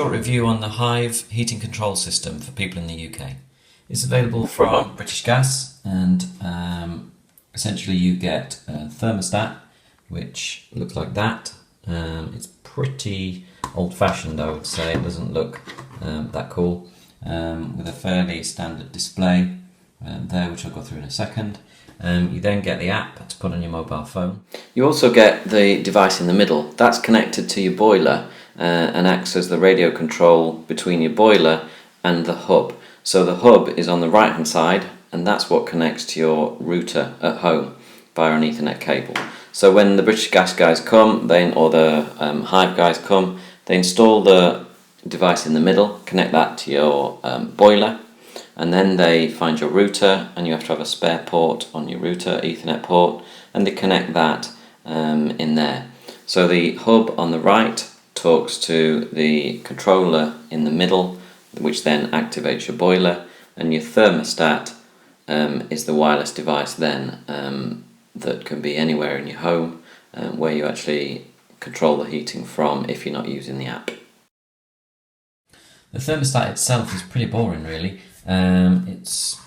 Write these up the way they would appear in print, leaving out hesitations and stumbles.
short review on the Hive heating control system for people in the UK. It's available from British Gas, and essentially you get a thermostat which looks like that. It's pretty old-fashioned, I would say. It doesn't look that cool, with a fairly standard display there, which I'll go through in a second. You then get the app to put on your mobile phone. You also get the device in the middle. That's connected to your boiler and acts as the radio control between your boiler and the hub. So the hub is on the right hand side, and that's what connects to your router at home via an Ethernet cable. So when the British Gas guys come, or the Hive guys come, they install the device in the middle, connect that to your boiler, and then they find your router, and you have to have a spare port on your router, Ethernet port, and they connect that in there. So the hub on the right talks to the controller in the middle, which then activates your boiler, and your thermostat is the wireless device then that can be anywhere in your home, where you actually control the heating from if you're not using the app. The thermostat itself is pretty boring, really. It's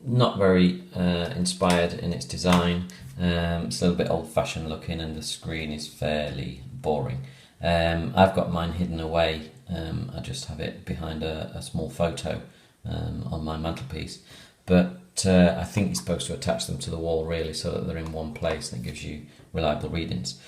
not very inspired in its design. It's a little bit old-fashioned looking, and the screen is fairly boring. I've got mine hidden away. I just have it behind a small photo on my mantelpiece, but I think you're supposed to attach them to the wall, really, so that they're in one place and it gives you reliable readings.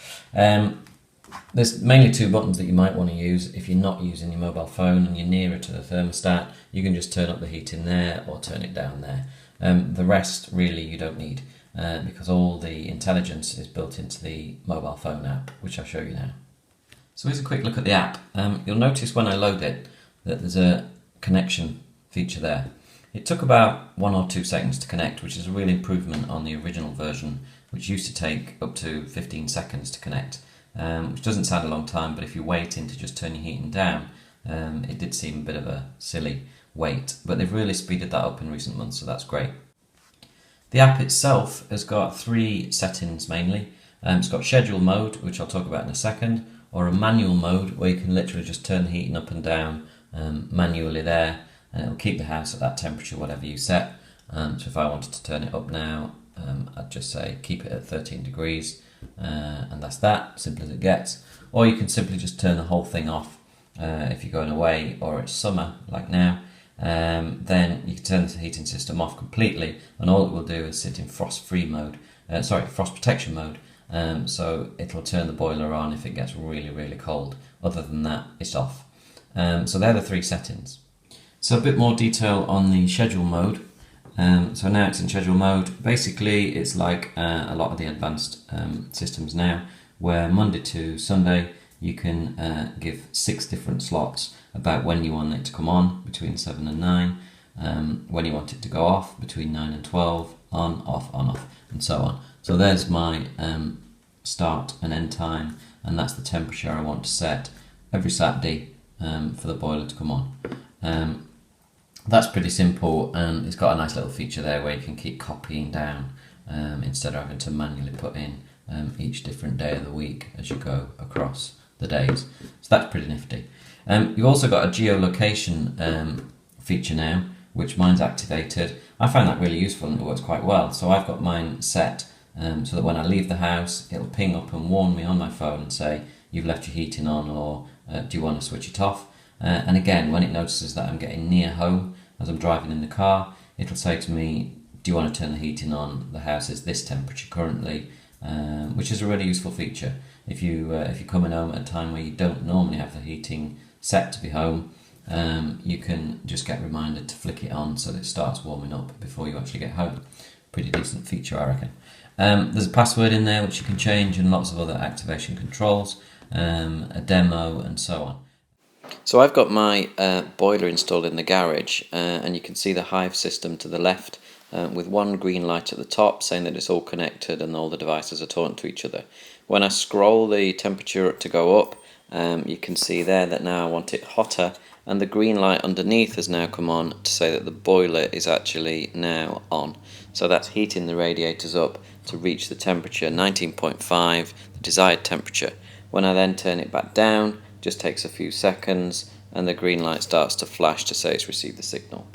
There's mainly two buttons that you might want to use. If you're not using your mobile phone and you're nearer to the thermostat, you can just turn up the heating there or turn it down there. The rest really you don't need, because all the intelligence is built into the mobile phone app, which I'll show you now. So here's a quick look at the app. You'll notice when I load it that there's a connection feature there. It took about 1 or 2 seconds to connect, which is a real improvement on the original version, which used to take up to 15 seconds to connect, which doesn't sound a long time, but if you're waiting to just turn your heating down, it did seem a bit of a silly wait, but they've really speeded that up in recent months, so that's great. The app itself has got 3 settings mainly. It's got schedule mode, which I'll talk about in a second, or a manual mode where you can literally just turn the heating up and down manually there, and it'll keep the house at that temperature whatever you set. So if I wanted to turn it up now, I'd just say keep it at 13 degrees, and that's that, simple as it gets. Or you can simply just turn the whole thing off if you're going away or it's summer like now. Then you can turn the heating system off completely, and all it will do is sit in frost protection mode. So it'll turn the boiler on if it gets really, really cold. Other than that, it's off. So they're the 3 settings. So a bit more detail on the schedule mode. So now it's in schedule mode. Basically, it's like a lot of the advanced systems now, where Monday to Sunday you can give 6 different slots about when you want it to come on, between 7 and 9, when you want it to go off, between 9 and 12, on, off, and so on. So there's my start and end time, and that's the temperature I want to set every Saturday for the boiler to come on. That's pretty simple, and it's got a nice little feature there where you can keep copying down instead of having to manually put in each different day of the week as you go across the days. So that's pretty nifty. You've also got a geolocation feature now, which mine's activated. I find that really useful and it works quite well. So I've got mine set so that when I leave the house, it'll ping up and warn me on my phone and say, you've left your heating on, or do you want to switch it off? And again, when it notices that I'm getting near home as I'm driving in the car, it'll say to me, do you want to turn the heating on? The house is this temperature currently, which is a really useful feature. If you're coming home at a time where you don't normally have the heating set to be home, you can just get reminded to flick it on so that it starts warming up before you actually get home. Pretty decent feature, I reckon. There's a password in there which you can change, and lots of other activation controls, a demo, and so on. So I've got my boiler installed in the garage, and you can see the Hive system to the left with one green light at the top saying that it's all connected and all the devices are talking to each other. When I scroll the temperature to go up, you can see there that now I want it hotter, and the green light underneath has now come on to say that the boiler is actually now on. So that's heating the radiators up to reach the temperature 19.5, the desired temperature. When I then turn it back down, just takes a few seconds, and the green light starts to flash to say it's received the signal.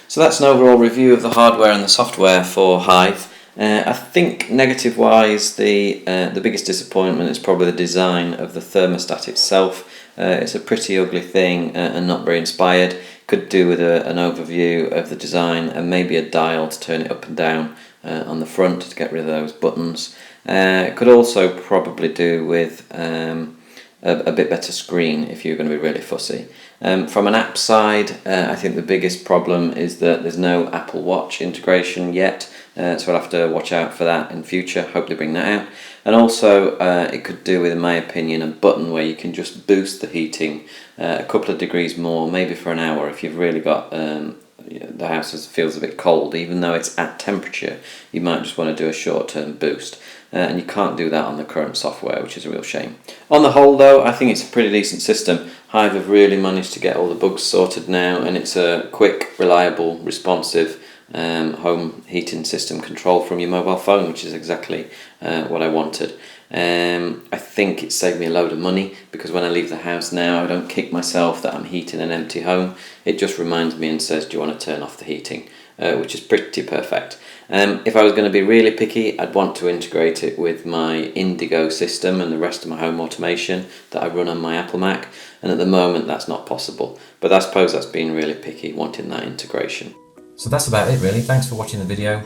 So that's an overall review of the hardware and the software for Hive. I think negative wise the biggest disappointment is probably the design of the thermostat itself. It's a pretty ugly thing and not very inspired. Could do with an overview of the design and maybe a dial to turn it up and down on the front to get rid of those buttons. Could also probably do with a bit better screen if you're going to be really fussy. From an app side, I think the biggest problem is that there's no Apple Watch integration yet, so I'll have to watch out for that in future. Hope they bring that out. And also it could do with, in my opinion, a button where you can just boost the heating a couple of degrees more, maybe for an hour if you've really got the house feels a bit cold. Even though it's at temperature, you might just want to do a short-term boost. And you can't do that on the current software, which is a real shame. On the whole though, I think it's a pretty decent system. Hive have really managed to get all the bugs sorted now, and it's a quick, reliable, responsive home heating system control from your mobile phone, which is exactly what I wanted. I think it saved me a load of money, because when I leave the house now I don't kick myself that I'm heating an empty home. It just reminds me and says, do you want to turn off the heating, which is pretty perfect. If I was going to be really picky, I'd want to integrate it with my Indigo system and the rest of my home automation that I run on my Apple Mac, and at the moment that's not possible, but I suppose that's being really picky, wanting that integration. So that's about it really. Thanks for watching the video.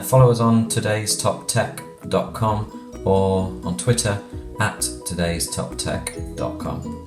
Follow us on TodaysTopTech.com or on Twitter @TodaysTopTech.com.